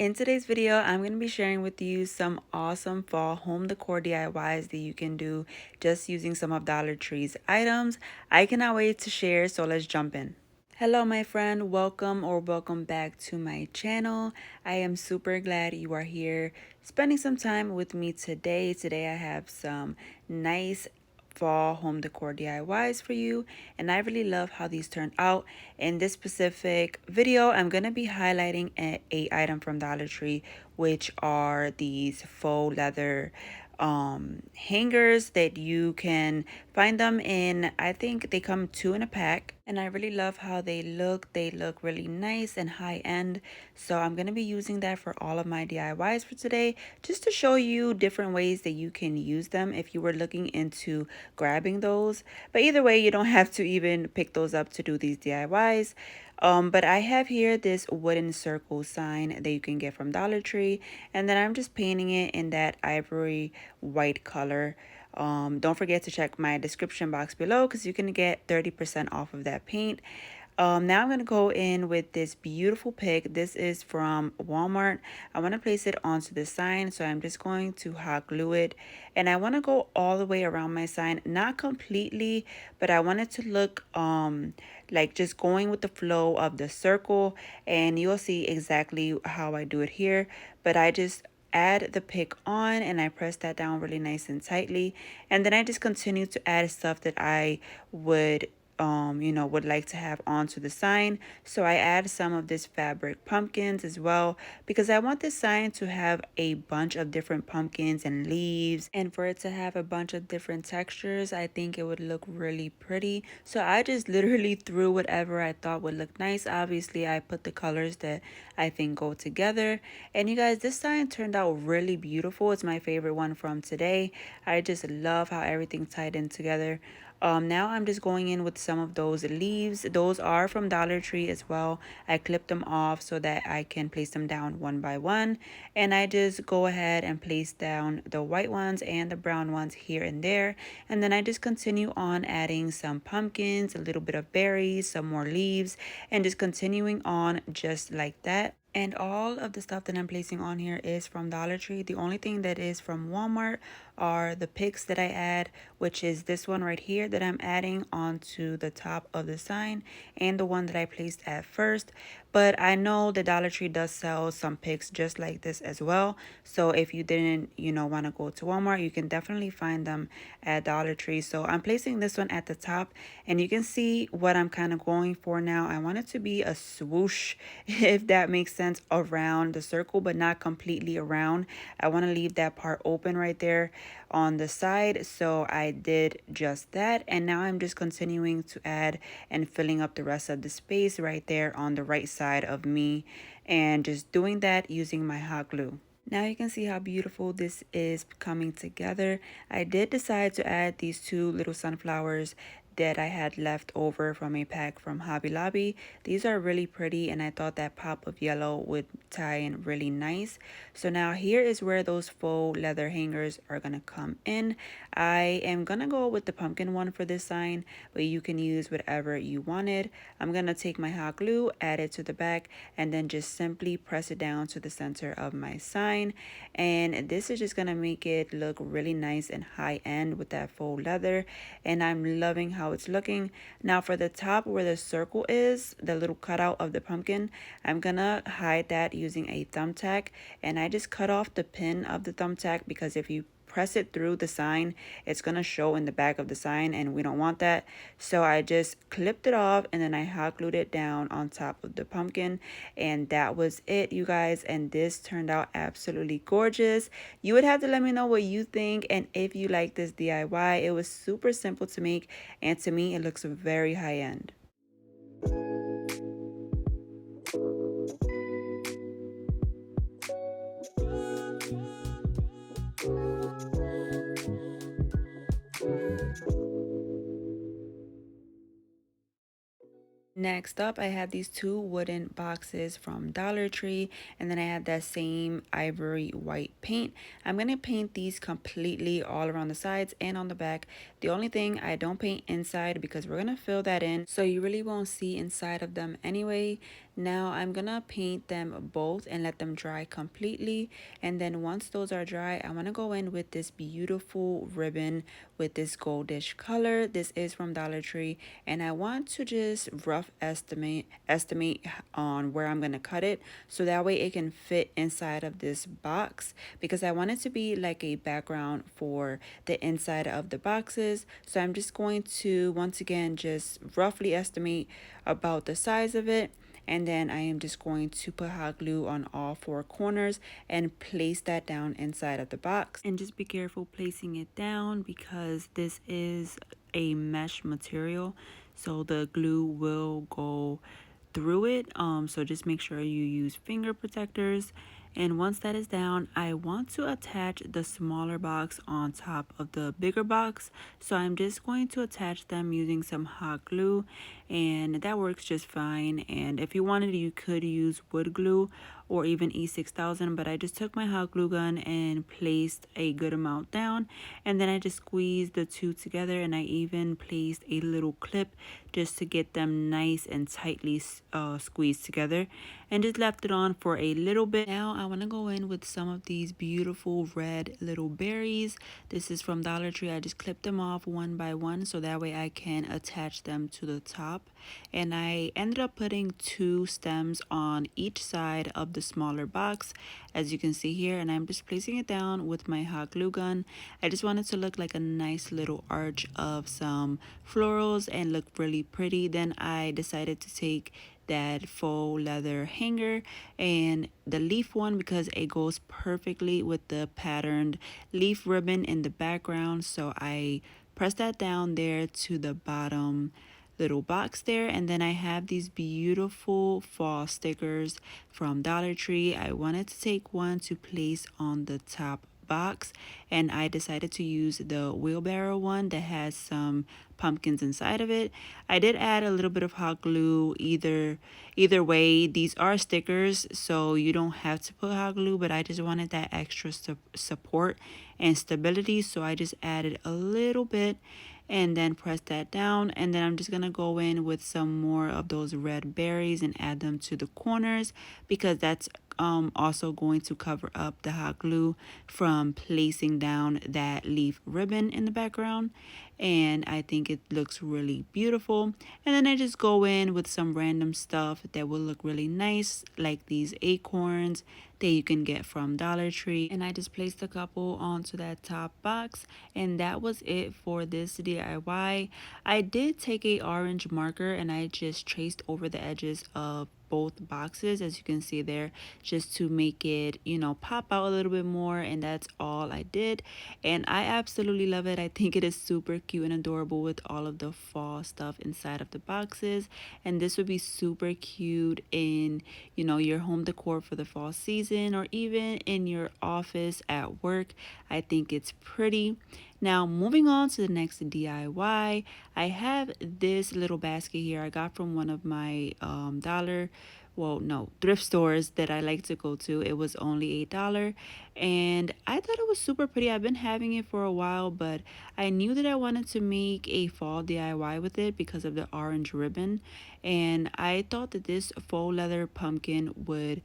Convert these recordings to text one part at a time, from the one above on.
In today's video, I'm going to be sharing with you some awesome fall home decor DIYs that you can do just using some of Dollar Tree's items. I cannot wait to share, so let's jump in. Hello, my friend. Welcome back to my channel. I am super glad you are here spending some time with me today. Today, I have some nice fall home decor DIYs for you, and I really love how these turned out. In this specific video, I'm going to be highlighting a item from Dollar Tree, which are these faux leather hangers that you can find them in, I think they come two in a pack, and I really love how they look really nice and high end. So I'm going to be using that for all of my DIYs for today, just to show you different ways that you can use them if you were looking into grabbing those. But either way, you don't have to even pick those up to do these DIYs. But I have here this wooden circle sign that you can get from Dollar Tree, and then I'm just painting it in that ivory white color. Don't forget to check my description box below because you can get 30% off of that paint. Now I'm going to go in with this beautiful pick. This is from Walmart. I want to place it onto the sign, so I'm just going to hot glue it. And I want to go all the way around my sign, not completely, but I want it to look like just going with the flow of the circle. And you'll see exactly how I do it here. But I just add the pick on and I press that down really nice and tightly, and then I just continue to add stuff that I would would like to have onto the sign. So I add some of this fabric pumpkins as well, because I want this sign to have a bunch of different pumpkins and leaves, and for it to have a bunch of different textures. I think it would look really pretty. So I just literally threw whatever I thought would look nice. Obviously, I put the colors that I think go together. And you guys, this sign turned out really beautiful. It's my favorite one from today. I just love how everything tied in together. Now I'm just going in with some of those leaves. Those are from Dollar Tree as well. I clip them off so that I can place them down one by one. And I just go ahead and place down the white ones and the brown ones here and there. And then I just continue on adding some pumpkins, a little bit of berries, some more leaves, and just continuing on just like that. And all of the stuff that I'm placing on here is from Dollar Tree. The only thing that is from Walmart are the picks that I add, which is this one right here that I'm adding onto the top of the sign, and the one that I placed at first. But I know the Dollar Tree does sell some picks just like this as well. So if you didn't, want to go to Walmart, you can definitely find them at Dollar Tree. So I'm placing this one at the top, and you can see what I'm kind of going for now. I want it to be a swoosh, if that makes sense, around the circle, but not completely around. I want to leave that part open right there on the side. So I did just that, and now I'm just continuing to add and filling up the rest of the space right there on the right side of me, and just doing that using my hot glue. Now you can see how beautiful this is coming together. I did decide to add these two little sunflowers that I had left over from a pack from Hobby Lobby. These are really pretty, and I thought that pop of yellow would tie in really nice. So now here is where those faux leather hangers are gonna come in. I am gonna go with the pumpkin one for this sign, but you can use whatever you wanted. I'm gonna take my hot glue, add it to the back, and then just simply press it down to the center of my sign. And this is just gonna make it look really nice and high end with that faux leather, and I'm loving how it's looking. Now for the top where the circle is, the little cutout of the pumpkin, I'm gonna hide that using a thumbtack, and I just cut off the pin of the thumbtack, because if you press it through the sign, it's gonna show in the back of the sign, and we don't want that. So I just clipped it off, and then I hot glued it down on top of the pumpkin, and that was it, you guys. And this turned out absolutely gorgeous. You would have to let me know what you think, and if you like this DIY. It was super simple to make, and to me it looks very high end. Next up, I have these two wooden boxes from Dollar Tree, and then I have that same ivory white paint. I'm going to paint these completely all around the sides and on the back. The only thing I don't paint inside, because we're going to fill that in, so you really won't see inside of them anyway. Now I'm gonna paint them both and let them dry completely. And then once those are dry, I wanna go in with this beautiful ribbon with this goldish color. This is from Dollar Tree, and I want to just rough estimate on where I'm gonna cut it so that way it can fit inside of this box, because I want it to be like a background for the inside of the boxes. So I'm just going to once again just roughly estimate about the size of it, and then I am just going to put hot glue on all four corners and place that down inside of the box. And just be careful placing it down because this is a mesh material, so the glue will go through it. So just make sure you use finger protectors. And once that is down, I want to attach the smaller box on top of the bigger box. So I'm just going to attach them using some hot glue, and that works just fine. And if you wanted, you could use wood glue or even E6000, but I just took my hot glue gun and placed a good amount down, and then I just squeezed the two together, and I even placed a little clip just to get them nice and tightly squeezed together, and just left it on for a little bit. Now I want to go in with some of these beautiful red little berries. This is from Dollar Tree. I just clipped them off one by one so that way I can attach them to the top, and I ended up putting two stems on each side of the smaller box, as you can see here, and I'm just placing it down with my hot glue gun. I just want it to look like a nice little arch of some florals and look really pretty. Then I decided to take that faux leather hanger and the leaf one because it goes perfectly with the patterned leaf ribbon in the background. So I pressed that down there to the bottom little box there, and then I have these beautiful fall stickers from Dollar Tree. I wanted to take one to place on the top box, and I decided to use the wheelbarrow one that has some pumpkins inside of it. I did add a little bit of hot glue. Either way, these are stickers, so you don't have to put hot glue, but I just wanted that extra support and stability, so I just added a little bit and then press that down. And then I'm just gonna go in with some more of those red berries and add them to the corners, because that's also going to cover up the hot glue from placing down that leaf ribbon in the background. And I think it looks really beautiful. And then I just go in with some random stuff that will look really nice, like these acorns that you can get from Dollar Tree. And I just placed a couple onto that top box, and that was it for this DIY. I did take a orange marker and I just traced over the edges of both boxes, as you can see there, just to make it, pop out a little bit more. And that's all I did, and I absolutely love it. I think it is super cute and adorable with all of the fall stuff inside of the boxes, and this would be super cute in your home decor for the fall season, or even in your office at work. I think it's pretty. Now, moving on to the next DIY, I have this little basket here I got from one of my thrift stores that I like to go to. It was only $8, and I thought it was super pretty. I've been having it for a while, but I knew that I wanted to make a fall DIY with it because of the orange ribbon, and I thought that this faux leather pumpkin would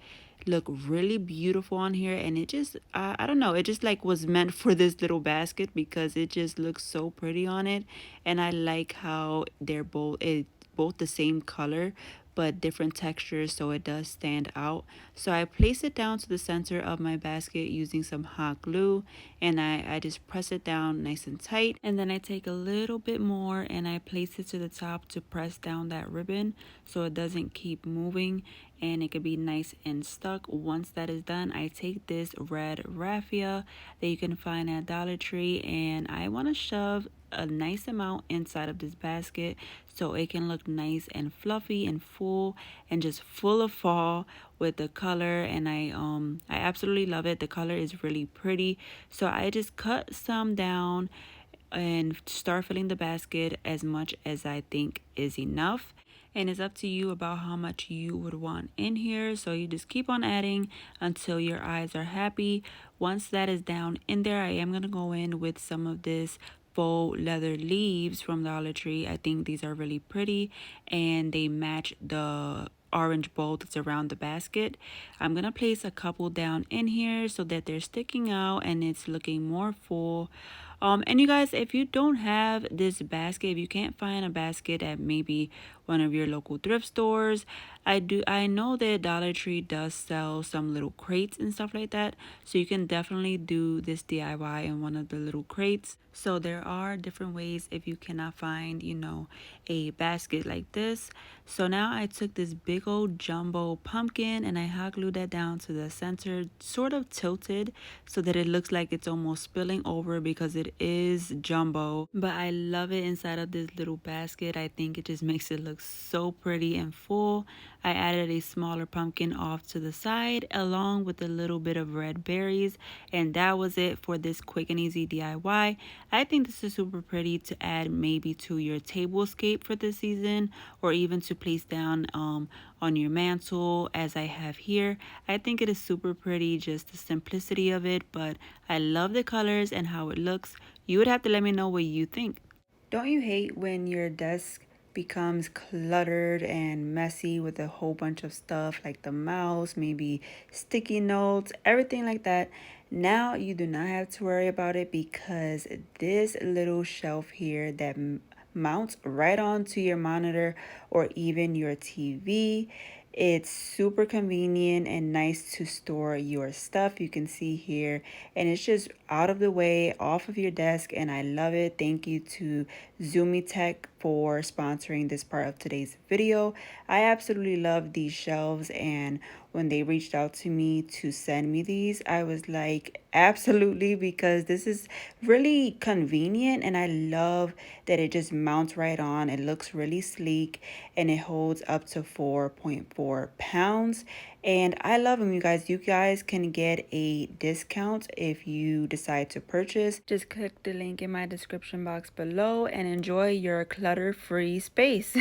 look really beautiful on here. And it just I don't know, it just like was meant for this little basket because it just looks so pretty on it. And I like how they're both the same color but different textures, so it does stand out. So I place it down to the center of my basket using some hot glue, and I just press it down nice and tight, and then I take a little bit more and I place it to the top to press down that ribbon so it doesn't keep moving and it could be nice and stuck. Once that is done, I take this red raffia that you can find at Dollar Tree, and I want to shove a nice amount inside of this basket so it can look nice and fluffy and full and just full of fall with the color. And I absolutely love it. The color is really pretty, so I just cut some down and start filling the basket as much as I think is enough. And it's up to you about how much you would want in here, so you just keep on adding until your eyes are happy. Once that is down in there, I am going to go in with some of this faux leather leaves from Dollar Tree. I think these are really pretty and they match the orange bowl that's around the basket. I'm going to place a couple down in here so that they're sticking out and it's looking more full. And you guys, if you don't have this basket, if you can't find a basket at maybe one of your local thrift stores, I know that Dollar Tree does sell some little crates and stuff like that, so you can definitely do this DIY in one of the little crates. So there are different ways if you cannot find, a basket like this. So now I took this big old jumbo pumpkin and I hot glued that down to the center, sort of tilted so that it looks like it's almost spilling over because it is jumbo. But I love it inside of this little basket. I think it just makes it look so pretty and full. I added a smaller pumpkin off to the side along with a little bit of red berries, and that was it for this quick and easy DIY. I think this is super pretty to add maybe to your tablescape for this season, or even to place down on your mantle as I have here. I think it is super pretty, just the simplicity of it, but I love the colors and how it looks. You would have to let me know what you think. Don't you hate when your desk becomes cluttered and messy with a whole bunch of stuff like the mouse, maybe sticky notes, everything like that? Now you do not have to worry about it because this little shelf here that mounts right onto your monitor or even your TV. It's super convenient and nice to store your stuff. You can see here, and it's just out of the way, off of your desk, and I love it. Thank you to Zoomy Tech for sponsoring this part of today's video. I absolutely love these shelves, and when they reached out to me to send me these, I was like, absolutely, because this is really convenient, and I love that it just mounts right on. It looks really sleek, and it holds up to 4.4 pounds. And I love them, you guys. You guys can get a discount if you decide to purchase. Just click the link in my description box below and enjoy your clutter-free space.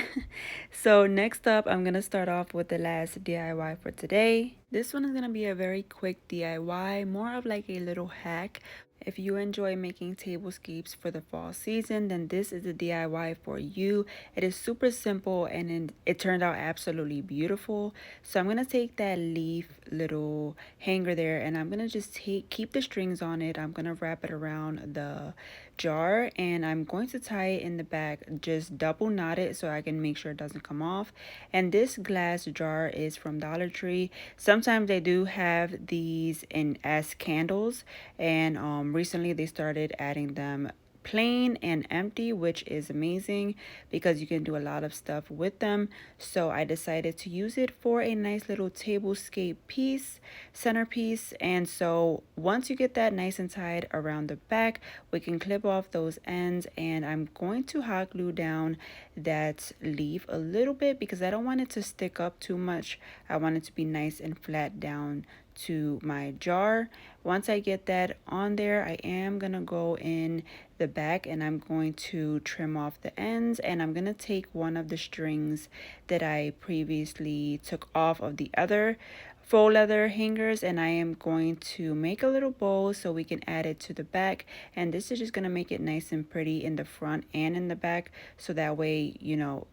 So next up, I'm going to start off with the last DIY for today. This one is going to be a very quick DIY, more of like a little hack. If you enjoy making tablescapes for the fall season, then this is a DIY for you. It is super simple and it turned out absolutely beautiful. So I'm going to take that leaf little hanger there and I'm going to just keep the strings on it. I'm going to wrap it around the jar and I'm going to tie it in the back, just double knot it so I can make sure it doesn't come off. And this glass jar is from Dollar Tree. Sometimes they do have these in as candles, and recently they started adding them plain and empty, which is amazing because you can do a lot of stuff with them. So I decided to use it for a nice little tablescape piece, centerpiece. And so once you get that nice and tied around the back, we can clip off those ends, and I'm going to hot glue down that leaf a little bit because I don't want it to stick up too much. I want it to be nice and flat down to my jar. Once I get that on there, I am gonna go in the back and I'm going to trim off the ends, and I'm gonna take one of the strings that I previously took off of the other faux leather hangers, and I am going to make a little bow so we can add it to the back. And this is just going to make it nice and pretty in the front and in the back, so that way,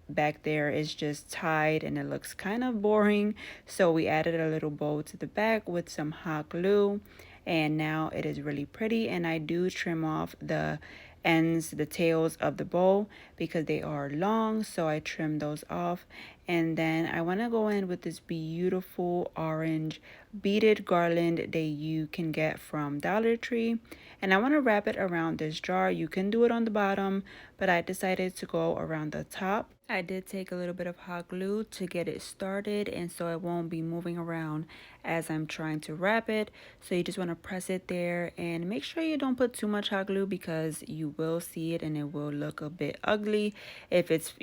back there is just tied and it looks kind of boring. So we added a little bow to the back with some hot glue, and now it is really pretty. And I do trim off the ends, the tails of the bow, because they are long, so I trim those off. And then I want to go in with this beautiful orange beaded garland that you can get from Dollar Tree, and I want to wrap it around this jar. You can do it on the bottom, but I decided to go around the top. I did take a little bit of hot glue to get it started, and so it won't be moving around as I'm trying to wrap it. So you just want to press it there and make sure you don't put too much hot glue because you will see it and it will look a bit ugly if it's,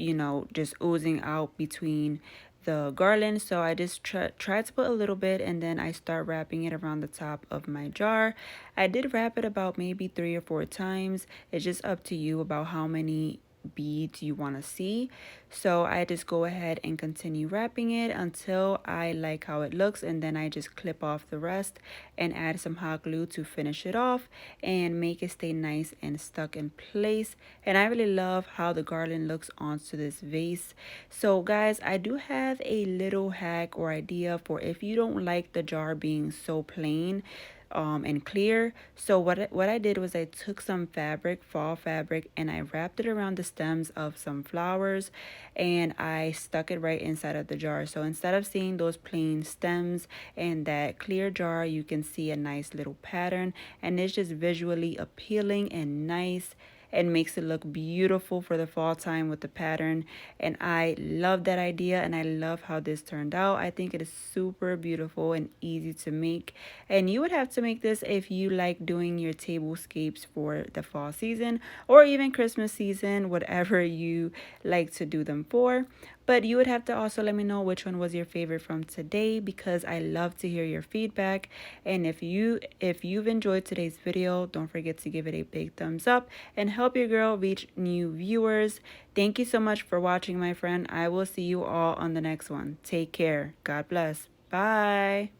just oozing out between the garland. So I just try to put a little bit, and then I start wrapping it around the top of my jar. I did wrap it about maybe 3 or 4 times. It's just up to you about how many beads you want to see. So I just go ahead and continue wrapping it until I like how it looks, and then I just clip off the rest and add some hot glue to finish it off and make it stay nice and stuck in place. And I really love how the garland looks onto this vase. So guys, I do have a little hack or idea for if you don't like the jar being so plain and clear. So what I did was I took some fabric, fall fabric, and I wrapped it around the stems of some flowers, and I stuck it right inside of the jar. So instead of seeing those plain stems and that clear jar, you can see a nice little pattern, and it's just visually appealing and nice and makes it look beautiful for the fall time with the pattern. And I love that idea, and I love how this turned out. I think it is super beautiful and easy to make, and you would have to make this if you like doing your tablescapes for the fall season or even Christmas season, whatever you like to do them for. But you would have to also let me know which one was your favorite from today, because I love to hear your feedback. And if you've enjoyed today's video, don't forget to give it a big thumbs up and help your girl reach new viewers. Thank you so much for watching, my friend. I will see you all on the next one. Take care. God bless. Bye.